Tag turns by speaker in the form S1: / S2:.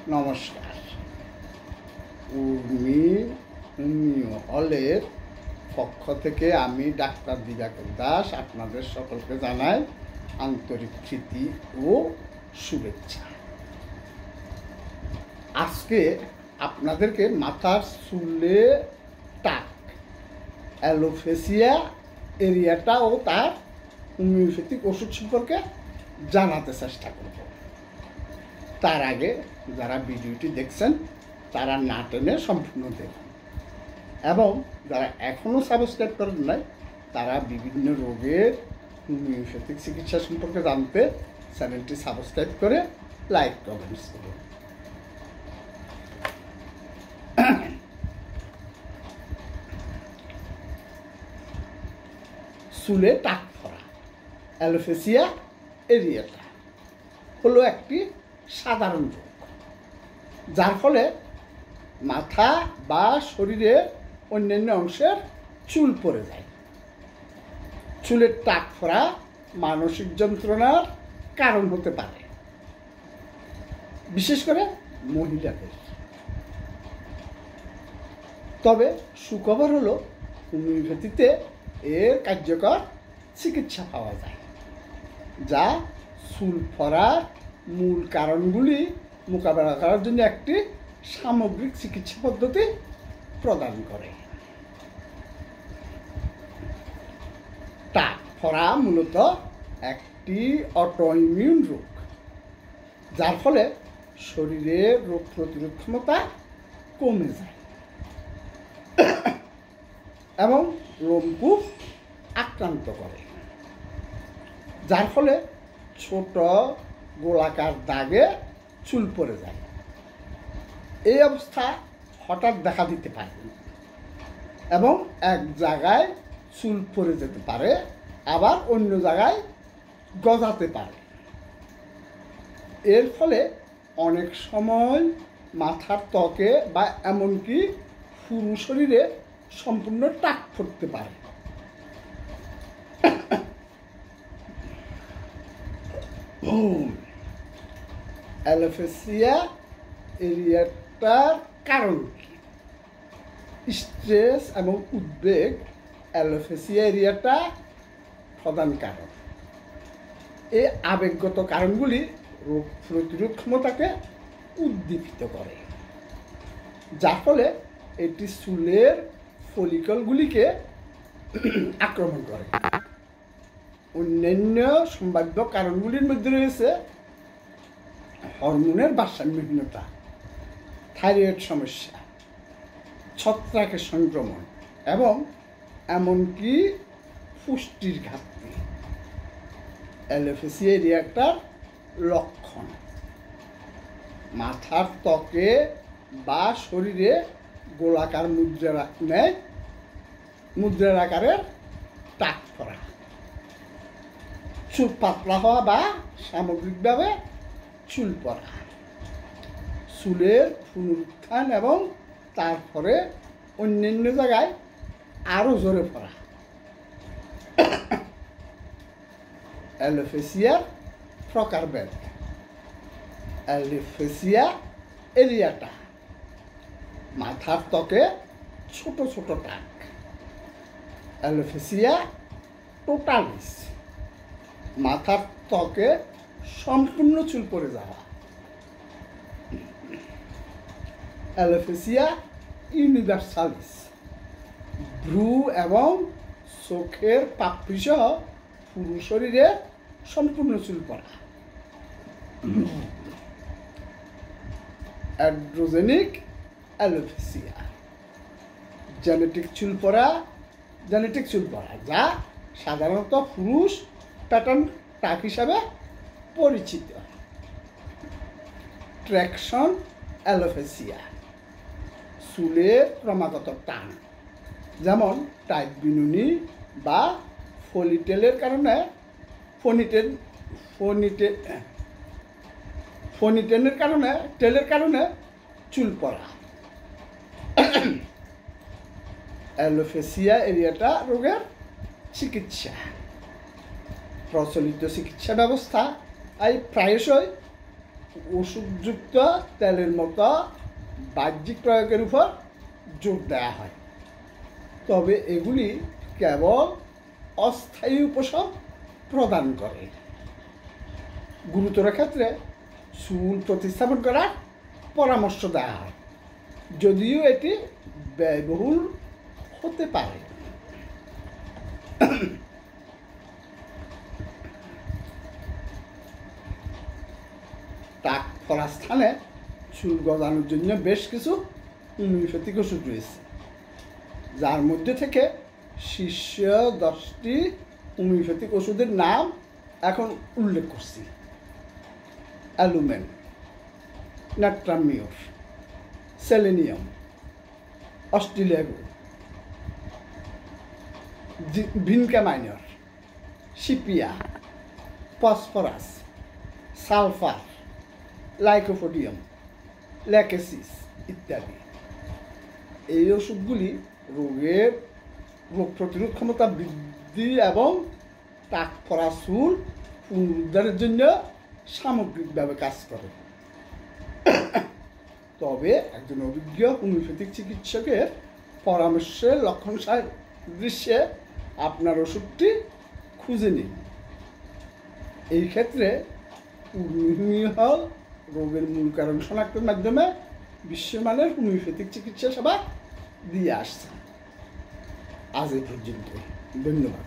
S1: নমস্কার। উর্মি হোমিও হলের পক্ষ থেকে আমি ডাক্তার দিবাকর দাস আপনাদের সকলকে জানাই আন্তরিক প্রীতি ও শুভেচ্ছা। আজকে আপনাদেরকে মাথার চুলে টাক, অ্যালোপেসিয়া এরিয়াটা ও তার হোমিওপ্যাথিক ওষুধ সম্পর্কে জানাতে চেষ্টা করব। তার আগে যারা ভিডিওটি দেখছেন তারা না টেনে সম্পূর্ণ দেখুন, এবং যারা এখনও সাবস্ক্রাইব করেন নাই তারা বিভিন্ন রোগের হোমিওপ্যাথিক চিকিৎসা সম্পর্কে জানতে চ্যানেলটি সাবস্ক্রাইব করে লাইক কমেন্টস করুন। চুলে টাক পড়া, অ্যালোপেসিয়া এরিয়াটা হলো একটি সাধারণ রোগ, যার ফলে মাথা বা শরীরের অন্যান্য অংশের চুল পড়ে যায়। চুলের টাক পড়া মানসিক যন্ত্রণার কারণ হতে পারে, বিশেষ করে মহিলাদের। তবে সুখবর হলো হোমিওপ্যাথিতে এর কার্যকর চিকিৎসা পাওয়া যায়, যা চুল পড়ার মূল কারণগুলি মোকাবেলা করার জন্য একটি সামগ্রিক চিকিৎসা পদ্ধতি প্রদান করে। টাক পড়া মূলত একটি অটোইমিউন রোগ, যার ফলে শরীরের রোগ প্রতিরোধ ক্ষমতা কমে যায় এবং লোমকূপ আক্রান্ত করে, যার ফলে ছোট গোলাকার দাগে চুল পড়ে যায়। এই অবস্থা হঠাৎ দেখা দিতে পারে এবং এক জায়গায় চুল পড়ে যেতে পারে, আবার অন্য জায়গায় গজাতে পারে। এর ফলে অনেক সময় মাথার ত্বকে বা এমনকি পুরো শরীরে সম্পূর্ণ টাক পড়তে পারে। অ্যালোপেসিয়া এরিয়াটার কারণ কি? স্ট্রেস এবং উদ্বেগ অ্যালোপেসিয়া এরিয়াটা প্রধান কারণ। এই আবেগগত কারণগুলি রোগ প্রতিরোধ ক্ষমতাকে উদ্দীপিত করে, যার ফলে এটি চুলের ফলিকলগুলিকে আক্রমণ করে। অন্যান্য সম্ভাব্য কারণগুলির মধ্যে রয়েছে হরমোনের ভারসাম্যহীনতা, থাইরয়েড সমস্যা, ছত্রাকের সংক্রমণ এবং এমনকি পুষ্টির ঘাটতি। অ্যালোপেসিয়া এরিয়াটার লক্ষণ: মাথার ত্বকে বা শরীরে গোলাকার মুদ্রার আকারের টাক পড়া, চুল পাতলা হওয়া বা সামগ্রিকভাবে চুল পড়া, চুলের পুনরুত্থান এবং তারপরে অন্যান্য জায়গায় আরও জোরে পড়া। অ্যালোপেসিয়ার প্রকারভেদ: অ্যালোপেসিয়া এরিয়াটা মাথার ত্বকে ছোট ছোট টাক, অ্যালোপেসিয়া টোটালিস মাথার ত্বকে সম্পূর্ণ চুল পড়ে যাওয়া, অ্যালোপেসিয়া ইউনিভার্সালিস ভ্রু এবং চোখের পাপড়ি সহ পুরো শরীরে সম্পূর্ণ চুল পড়া, অ্যান্ড্রোজেনিক অ্যালোপেসিয়া জেনেটিক চুল পড়া, যা সাধারণত পুরুষ প্যাটার্ন টাক হিসাবে পরিচিত। ট্র্যাকশন অ্যালোপেসিয়া চুলের ক্রমাগত টান, যেমন টাইট বিনুনি বা ফনিটেলের কারণে টেলের কারণে চুল পড়া। অ্যালোপেসিয়া এরিয়াটা রোগের চিকিৎসা: প্রচলিত চিকিৎসা ব্যবস্থা প্রায়শই ওষুধযুক্ত তেলের মতো বাহ্যিক প্রয়োগের উপর জোর দেওয়া হয়, তবে এগুলি কেবল অস্থায়ী উপশম প্রদান করে। গুরুতর ক্ষেত্রে চুল প্রতিস্থাপন করার পরামর্শ দেওয়া হয়, যদিও এটি ব্যয়বহুল হতে পারে। টাক ফলা স্থানে চুল গজানোর জন্য বেশ কিছু হোমিওপ্যাথিক ওষুধ রয়েছে, যার মধ্যে থেকে শীর্ষ 10টি হোমিওপ্যাথিক ওষুধের নাম এখন উল্লেখ করছি: অ্যালুমেন, নাট্রামিওর, সেলেনিয়াম, অস্ট্রেলিয়াগো, vinca minor, sepia, phosphorus, sulphur, lycopodium, lachesis ইত্যাদি। এই ওষুধগুলি রোগ প্রতিরোধ ক্ষমতা বৃদ্ধি এবং টাক পড়া চুল পুনরুদ্ধারের জন্য সামগ্রিকভাবে কাজ করে। তবে একজন অভিজ্ঞ হোমিওপ্যাথিক চিকিৎসকের পরামর্শের লক্ষণ দৃশ্যে আপনার ওষুধটি খুঁজে নিন। এই ক্ষেত্রে হোমিও রোগের মূল কারণ শনাক্তের মাধ্যমে বিশ্বমানের হোমিওপ্যাথিক চিকিৎসা সেবা দিয়ে আসছে। আজ এই পর্যন্ত, ধন্যবাদ।